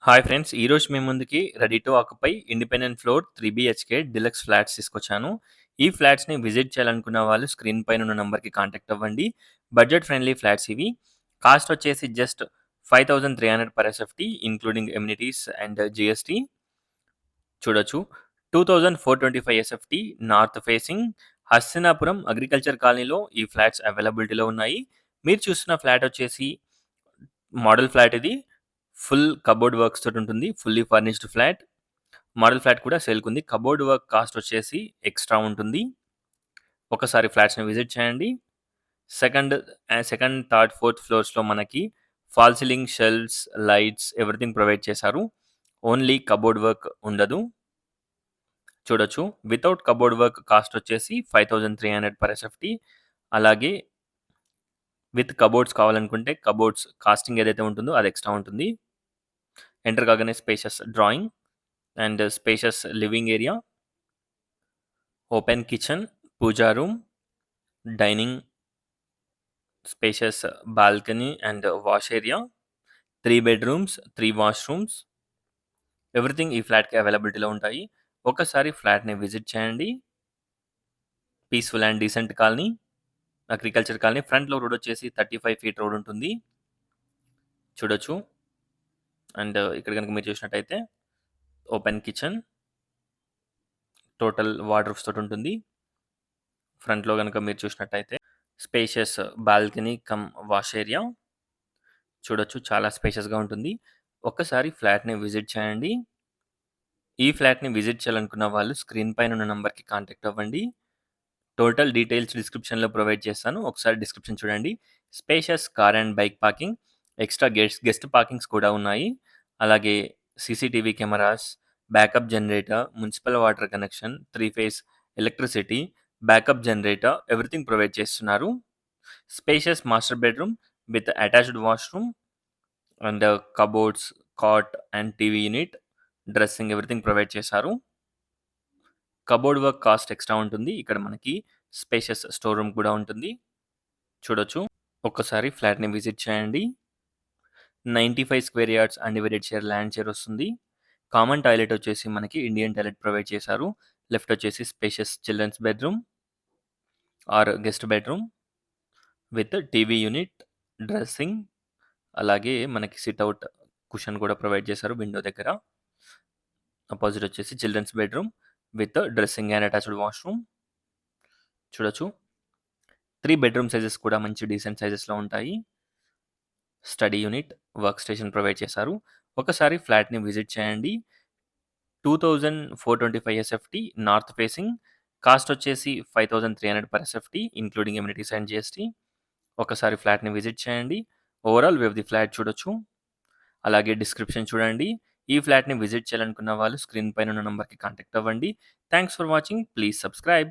Hi friends. ఈరోజు మీ ముందుకి ready to occupy independent floor 3 BHK deluxe flats తీసుకొచ్చాను. ఈ ఫ్లాట్స్‌ని విజిట్ చేయాలనుకున్న వాళ్ళు స్క్రీన్ పైన ఉన్న నంబర్‌కి కాంటాక్ట్ అవ్వండి. బడ్జెట్ ఫ్రెండ్లీ ఫ్లాట్స్ ఇవి. కాస్ట్ వచ్చేసి just 5300 per SFT including amenities and GST. చూడొచ్చు. 2425 SFT north facing Hastinapuram agriculture కాలనీలో ఈ ఫ్లాట్స్ అవైలబిలిటీలో ఉన్నాయి. మీరు చూస్తున్న ఫ్లాట్ వచ్చేసి మోడల్ ఫ్లాట్ ఇది. ఫుల్ కబోర్డ్ వర్క్స్ తోటి ఉంటుంది. Fully furnished flat. Model flat కూడా సేల్‌కుంది. కబోర్డ్ వర్క్ కాస్ట్ వచ్చేసి ఎక్స్‌ట్రా ఉంటుంది. ఒకసారి ఫ్లాట్స్‌ని విజిట్ చేయండి. సెకండ్, థర్డ్, ఫోర్త్ ఫ్లోర్స్‌లో మనకి fall ceiling, shelves, lights everything provide చేశారు. ఓన్లీ కబోర్డ్ వర్క్ ఉండదు. చూడొచ్చు. వితౌట్ కబోర్డ్ వర్క్ కాస్ట్ వచ్చేసి 5300 పర్ ఎస్ఎఫ్‌టి. అలాగే విత్ కబోర్డ్స్ కావాలనుకుంటే కబోర్డ్స్ కాస్టింగ్ ఏదైతే ఉంటుందో అది ఎక్స్‌ట్రా ఉంటుంది. ఎంటర్ కాగానే spacious drawing and spacious living area, open kitchen, puja room, dining, spacious balcony and wash area, 3 bedrooms, 3 washrooms everything ఈ ఫ్లాట్‌కి అవైలబిలిటీలో ఉంటాయి. ఒక్కసారి ఫ్లాట్‌ని విజిట్ చేయండి. Peaceful and decent colony, agriculture colony. ఫ్రంట్‌లో రోడ్ వచ్చేసి 35 ఫీట్ రోడ్ ఉంటుంది. చూడొచ్చు. అండ్ ఇక్కడ గనుక మీరు చూసినట్టయితే ఓపెన్ కిచెన్, టోటల్ వార్డ్‌రోబ్స్ తోటి ఉంటుంది. ఫ్రంట్‌లో గనుక మీరు చూసినట్టయితే spacious balcony come wash area. చూడొచ్చు. చాలా స్పేషియస్‌గా ఉంటుంది. ఒక్కసారి ఫ్లాట్‌ని విజిట్ చేయండి. ఈ ఫ్లాట్‌ని విజిట్ చేయాలనుకున్న వాళ్ళు స్క్రీన్ పైన ఉన్న నంబర్‌కి కాంటాక్ట్ అవ్వండి. టోటల్ డీటెయిల్స్ డిస్క్రిప్షన్‌లో ప్రొవైడ్ చేస్తాను. ఒకసారి డిస్క్రిప్షన్ చూడండి. Spacious car and bike parking, extra guest parkings కూడా ఉన్నాయి. అలాగే CCTV cameras, backup generator, municipal water connection, 3 phase electricity, backup generator everything provide చేస్తున్నారు. Spacious master bedroom with attached washroom and cupboards, cot and TV unit, dressing everything provide చేశారు. Cupboard work cost extra ఉంటుంది. ఇక్కడ మనకి spacious store room కూడా ఉంటుంది. చూడొచ్చు. ఒక్కసారి ఫ్లాట్‌ని విజిట్ చేయండి. 95 square yards undivided share land share వస్తుంది. కామన్ టాయిలెట్ వచ్చేసి మనకి ఇండియన్ టాయిలెట్ ప్రొవైడ్ చేశారు. లెఫ్ట్ వచ్చేసి spacious children's bedroom or guest bedroom with TV unit, dressing, అలాగే మనకి సిట్ అవుట్ కుషన్ కూడా ప్రొవైడ్ చేశారు విండో దగ్గర. అపోజిట్ వచ్చేసి children's bedroom with dressing and attached washroom. చూడొచ్చు. 3 బెడ్‌రూమ్ సైజెస్ కూడా మంచి డీసెంట్ సైజెస్‌లో ఉంటాయి. Study unit, work station provide చేశారు. ఒకసారి ఫ్లాట్‌ని విజిట్ చేయండి. 2425 ఎస్ఎఫ్‌టి నార్త్ ఫేసింగ్. కాస్ట్ వచ్చేసి 5300 per SFT including amenities and GST. ఒకసారి ఫ్లాట్‌ని విజిట్ చేయండి. Overall view of the flat చూడొచ్చు. అలాగే డిస్క్రిప్షన్ చూడండి. ఈ ఫ్లాట్‌ని విజిట్ చేయాలనుకున్న వాళ్ళు స్క్రీన్ పైన ఉన్న నంబర్‌కి కాంటాక్ట్ అవ్వండి. Thanks for watching. Please subscribe.